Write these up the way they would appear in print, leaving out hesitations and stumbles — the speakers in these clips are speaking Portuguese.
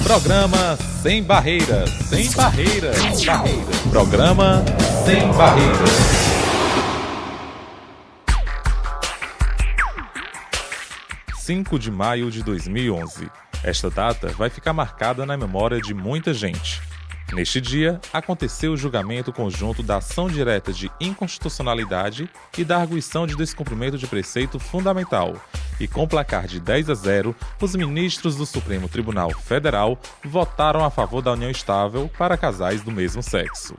Programa Sem Barreiras. Sem Barreiras. Programa Sem Barreiras. (5 de maio de 2011). Esta data vai ficar marcada na memória de muita gente. Neste dia, aconteceu o julgamento conjunto da ação direta de inconstitucionalidade e da arguição de descumprimento de preceito fundamental. E com placar de 10-0, os ministros do Supremo Tribunal Federal votaram a favor da união estável para casais do mesmo sexo.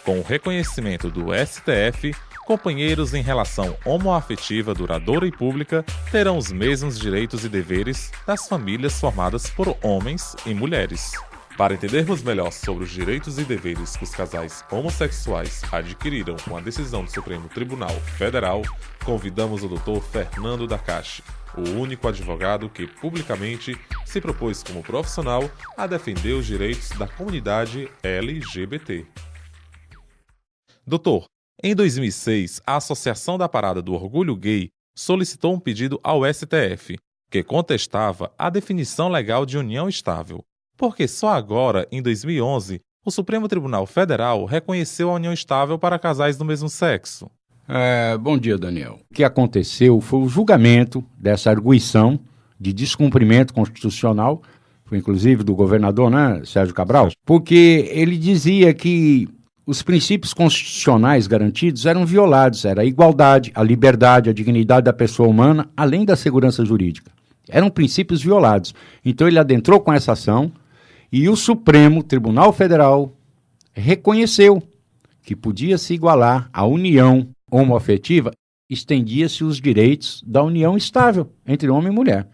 Com o reconhecimento do STF, companheiros em relação homoafetiva duradoura e pública terão os mesmos direitos e deveres das famílias formadas por homens e mulheres. Para entendermos melhor sobre os direitos e deveres que os casais homossexuais adquiriram com a decisão do Supremo Tribunal Federal, convidamos o Dr. Fernando da Cache, o único advogado que publicamente se propôs como profissional a defender os direitos da comunidade LGBT. Doutor, em 2006, a Associação da Parada do Orgulho Gay solicitou um pedido ao STF, que contestava a definição legal de união estável, porque só agora, em 2011, o Supremo Tribunal Federal reconheceu a união estável para casais do mesmo sexo. Bom dia, Daniel. O que aconteceu foi o julgamento dessa arguição de descumprimento constitucional, foi inclusive do governador, Sérgio Cabral, porque ele dizia que os princípios constitucionais garantidos eram violados, era a igualdade, a liberdade, a dignidade da pessoa humana, além da segurança jurídica. Eram princípios violados. Então ele adentrou com essa ação e o Supremo Tribunal Federal reconheceu que podia se igualar à união homoafetiva, estendia-se os direitos da união estável entre homem e mulher.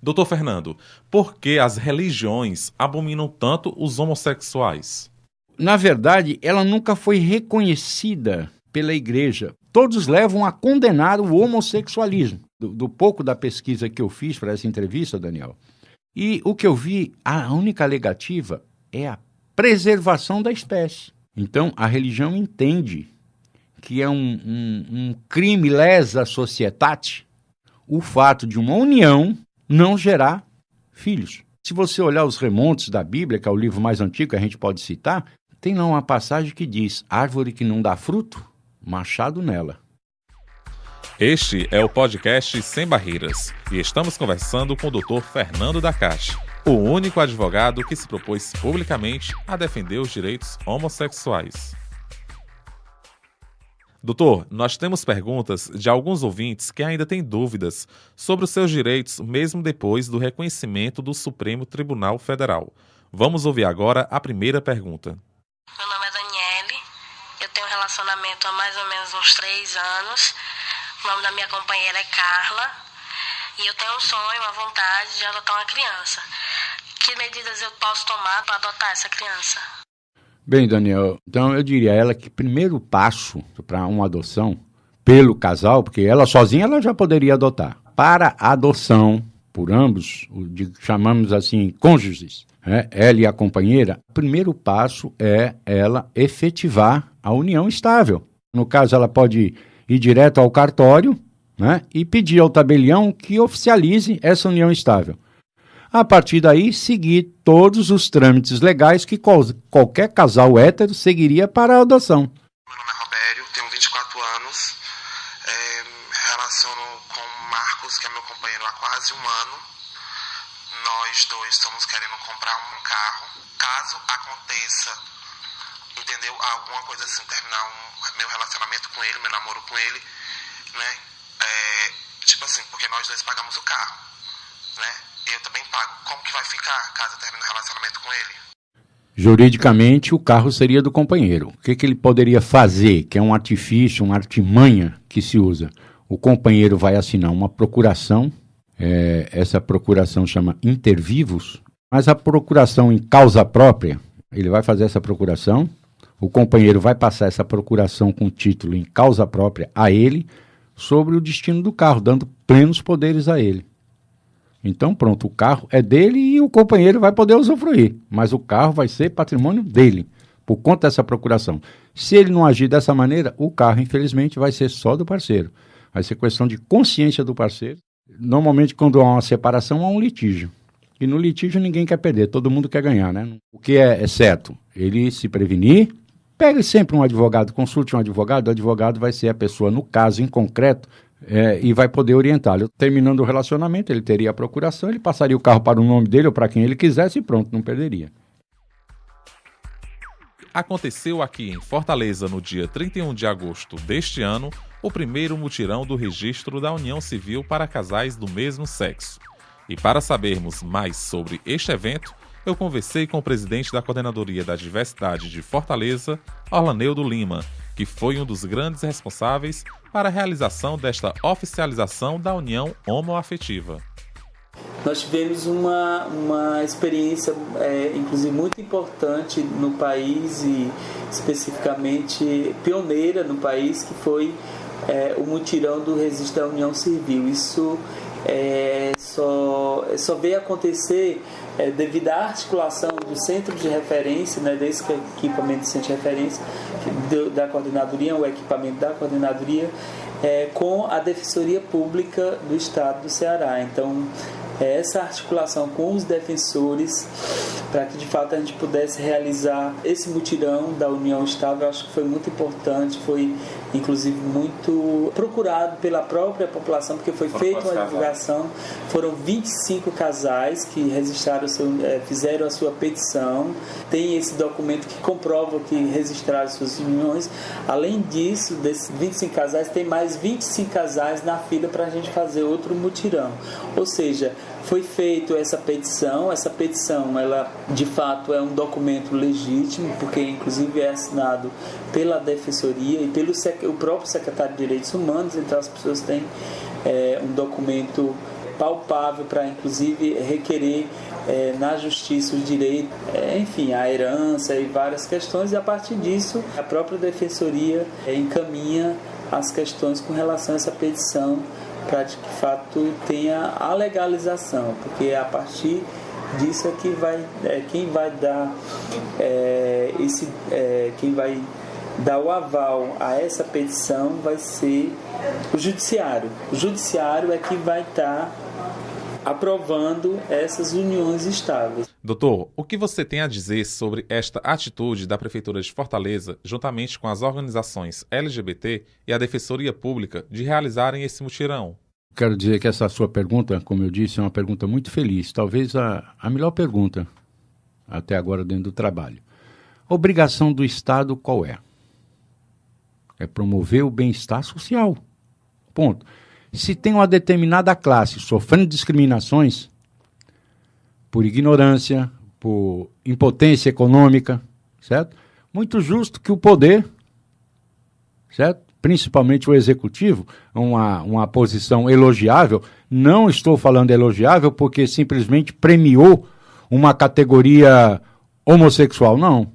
Doutor Fernando, por que as religiões abominam tanto os homossexuais? Na verdade, ela nunca foi reconhecida pela igreja. Todos levam a condenar o homossexualismo. Do pouco da pesquisa que eu fiz para essa entrevista, Daniel, e o que eu vi, a única alegativa é a preservação da espécie. Então, a religião entende que é um crime lesa societate o fato de uma união não gerar filhos. Se você olhar os remontes da Bíblia, que é o livro mais antigo que a gente pode citar, tem lá uma passagem que diz: árvore que não dá fruto, machado nela. Este é o podcast Sem Barreiras e estamos conversando com o Dr. Fernando da Cache, o único advogado que se propôs publicamente a defender os direitos homossexuais. Doutor, nós temos perguntas de alguns ouvintes que ainda têm dúvidas sobre os seus direitos mesmo depois do reconhecimento do Supremo Tribunal Federal. Vamos ouvir agora a primeira pergunta. Meu nome é Daniele, eu tenho um relacionamento há mais ou menos uns 3 anos. O nome da minha companheira é Carla e eu tenho um sonho, uma vontade de adotar uma criança. Que medidas eu posso tomar para adotar essa criança? Bem, Daniel, então eu diria a ela que primeiro passo para uma adoção pelo casal, porque ela sozinha ela já poderia adotar. Para a adoção por ambos, chamamos assim cônjuges, ela e a companheira, o primeiro passo é ela efetivar a união estável. No caso, ela pode ir direto ao cartório, e pedir ao tabelião que oficialize essa união estável. A partir daí, seguir todos os trâmites legais que qualquer casal hétero seguiria para a adoção. Meu nome é Robério, tenho 24 anos, relaciono com o Marcos, que é meu companheiro há quase 1 ano. Nós dois estamos querendo comprar um carro. Caso aconteça, entendeu? Alguma coisa assim, terminar meu relacionamento com ele, meu namoro com ele, tipo assim, porque nós dois pagamos o carro, eu também pago. Como que vai ficar caso eu termine o relacionamento com ele? Juridicamente, o carro seria do companheiro. O que ele poderia fazer, que é um artifício, uma artimanha que se usa? O companheiro vai assinar uma procuração, essa procuração chama inter vivos, mas a procuração em causa própria, ele vai fazer essa procuração, o companheiro vai passar essa procuração com título em causa própria a ele, sobre o destino do carro, dando plenos poderes a ele. Então, pronto, o carro é dele e o companheiro vai poder usufruir, mas o carro vai ser patrimônio dele, por conta dessa procuração. Se ele não agir dessa maneira, o carro, infelizmente, vai ser só do parceiro. Vai ser questão de consciência do parceiro. Normalmente, quando há uma separação, há um litígio. E no litígio ninguém quer perder, todo mundo quer ganhar, né? O que é certo? Ele se prevenir, pegue sempre um advogado, consulte um advogado, o advogado vai ser a pessoa, no caso em concreto, e vai poder orientá-lo. Terminando o relacionamento, ele teria a procuração, ele passaria o carro para o nome dele ou para quem ele quisesse e pronto, não perderia. Aconteceu aqui em Fortaleza, no dia 31 de agosto deste ano, o primeiro mutirão do registro da União Civil para casais do mesmo sexo. E para sabermos mais sobre este evento, eu conversei com o presidente da Coordenadoria da Diversidade de Fortaleza, Orlaneudo Lima, que foi um dos grandes responsáveis para a realização desta oficialização da união homoafetiva. Nós tivemos uma experiência, inclusive, muito importante no país e especificamente pioneira no país, que foi o mutirão do registro da União Civil. Isso só veio acontecer devido à articulação do centro de referência, né, desse equipamento de centro de referência da coordenadoria, o equipamento da coordenadoria, com a Defensoria Pública do Estado do Ceará. Então, essa articulação com os defensores, para que de fato a gente pudesse realizar esse mutirão da União Estável, eu acho que foi muito importante, foi inclusive muito procurado pela própria população, porque foi feita uma divulgação. Foram 25 casais que registraram fizeram a sua petição, tem esse documento que comprova que registraram suas uniões. Além disso, desses 25 casais, tem mais 25 casais na fila para a gente fazer outro mutirão. Ou seja, foi feita essa petição, ela de fato é um documento legítimo, porque inclusive é assinado pela Defensoria e pelo o próprio Secretário de Direitos Humanos, então as pessoas têm um documento palpável para inclusive requerer na justiça o direito, enfim, a herança e várias questões, e a partir disso a própria Defensoria encaminha as questões com relação a essa petição para que de fato tenha a legalização, porque a partir disso é que quem vai dar quem vai dar o aval a essa petição vai ser o judiciário. O judiciário é que vai estar aprovando essas uniões estáveis. Doutor, o que você tem a dizer sobre esta atitude da Prefeitura de Fortaleza, juntamente com as organizações LGBT e a Defensoria Pública, de realizarem esse mutirão? Quero dizer que essa sua pergunta, como eu disse, é uma pergunta muito feliz, talvez a melhor pergunta até agora dentro do trabalho. A obrigação do Estado qual é? É promover o bem-estar social. Ponto. Se tem uma determinada classe sofrendo discriminações por ignorância, por impotência econômica, certo? Muito justo que o poder, certo? Principalmente o executivo, uma posição elogiável, não estou falando elogiável porque simplesmente premiou uma categoria homossexual, não.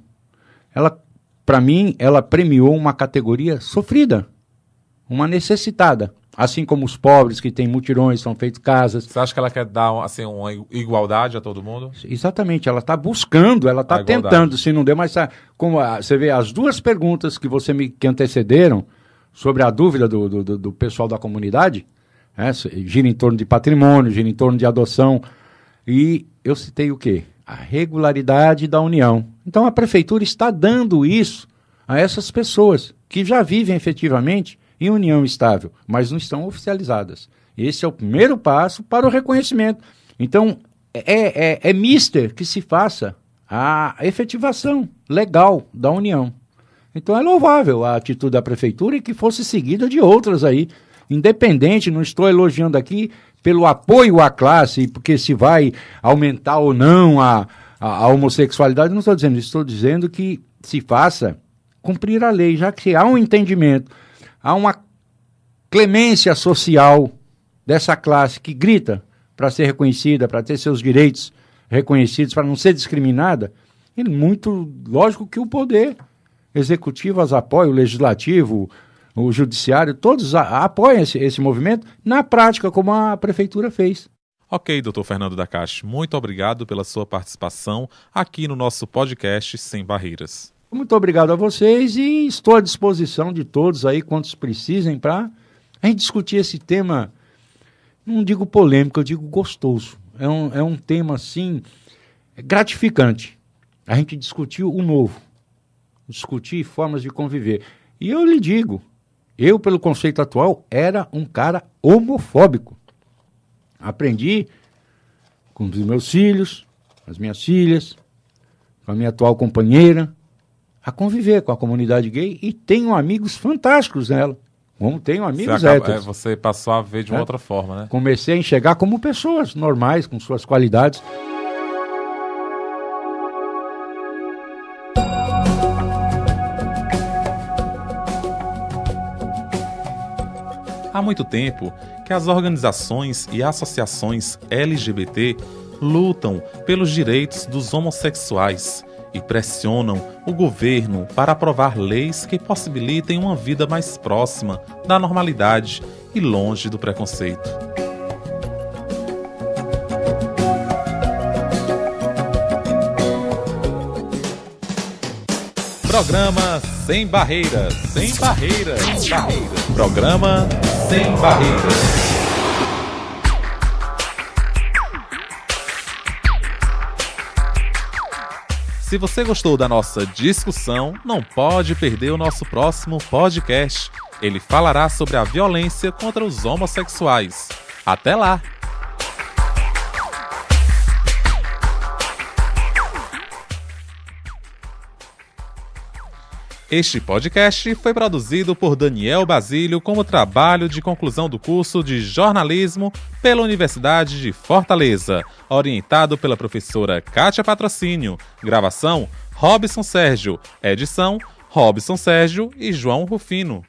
Para mim, ela premiou uma categoria sofrida, uma necessitada. Assim como os pobres que têm mutirões, são feitos casas. Você acha que ela quer dar assim, uma igualdade a todo mundo? Exatamente, ela está buscando, ela está tentando, se não der, mas como você vê, as duas perguntas que antecederam sobre a dúvida do pessoal da comunidade, gira em torno de patrimônio, gira em torno de adoção, e eu citei o quê? A regularidade da união. Então a prefeitura está dando isso a essas pessoas que já vivem efetivamente em união estável, mas não estão oficializadas. Esse é o primeiro passo para o reconhecimento. Então, é mister que se faça a efetivação legal da união. Então, é louvável a atitude da prefeitura e que fosse seguida de outras aí, independente, não estou elogiando aqui pelo apoio à classe, porque se vai aumentar ou não a homossexualidade, não estou dizendo isso, estou dizendo que se faça cumprir a lei, já que há um entendimento, há uma clemência social dessa classe que grita para ser reconhecida, para ter seus direitos reconhecidos, para não ser discriminada. E muito lógico que o poder executivo as apoia, o legislativo, o judiciário, todos apoiam esse movimento na prática, como a prefeitura fez. Ok, doutor Fernando Dacache, muito obrigado pela sua participação aqui no nosso podcast Sem Barreiras. Muito obrigado a vocês e estou à disposição de todos aí, quantos precisem, para a gente discutir esse tema, não digo polêmico, eu digo gostoso. É um tema, assim, gratificante. A gente discutiu o novo, discutir formas de conviver. E eu lhe digo, eu, pelo conceito atual, era um cara homofóbico. Aprendi com os meus filhos, as minhas filhas, com a minha atual companheira, a conviver com a comunidade gay e tenho amigos fantásticos nela. Como tenho amigos héteros. Você passou a ver de uma outra forma, né? Comecei a enxergar como pessoas normais, com suas qualidades. Há muito tempo que as organizações e associações LGBT lutam pelos direitos dos homossexuais e pressionam o governo para aprovar leis que possibilitem uma vida mais próxima da normalidade e longe do preconceito. Programa Sem Barreiras, Sem Barreiras, Sem Barreiras. Programa Sem Barreiras. Se você gostou da nossa discussão, não pode perder o nosso próximo podcast. Ele falará sobre a violência contra os homossexuais. Até lá! Este podcast foi produzido por Daniel Basílio como trabalho de conclusão do curso de jornalismo pela Universidade de Fortaleza, orientado pela professora Kátia Patrocínio. Gravação: Robson Sérgio. Edição: Robson Sérgio e João Rufino.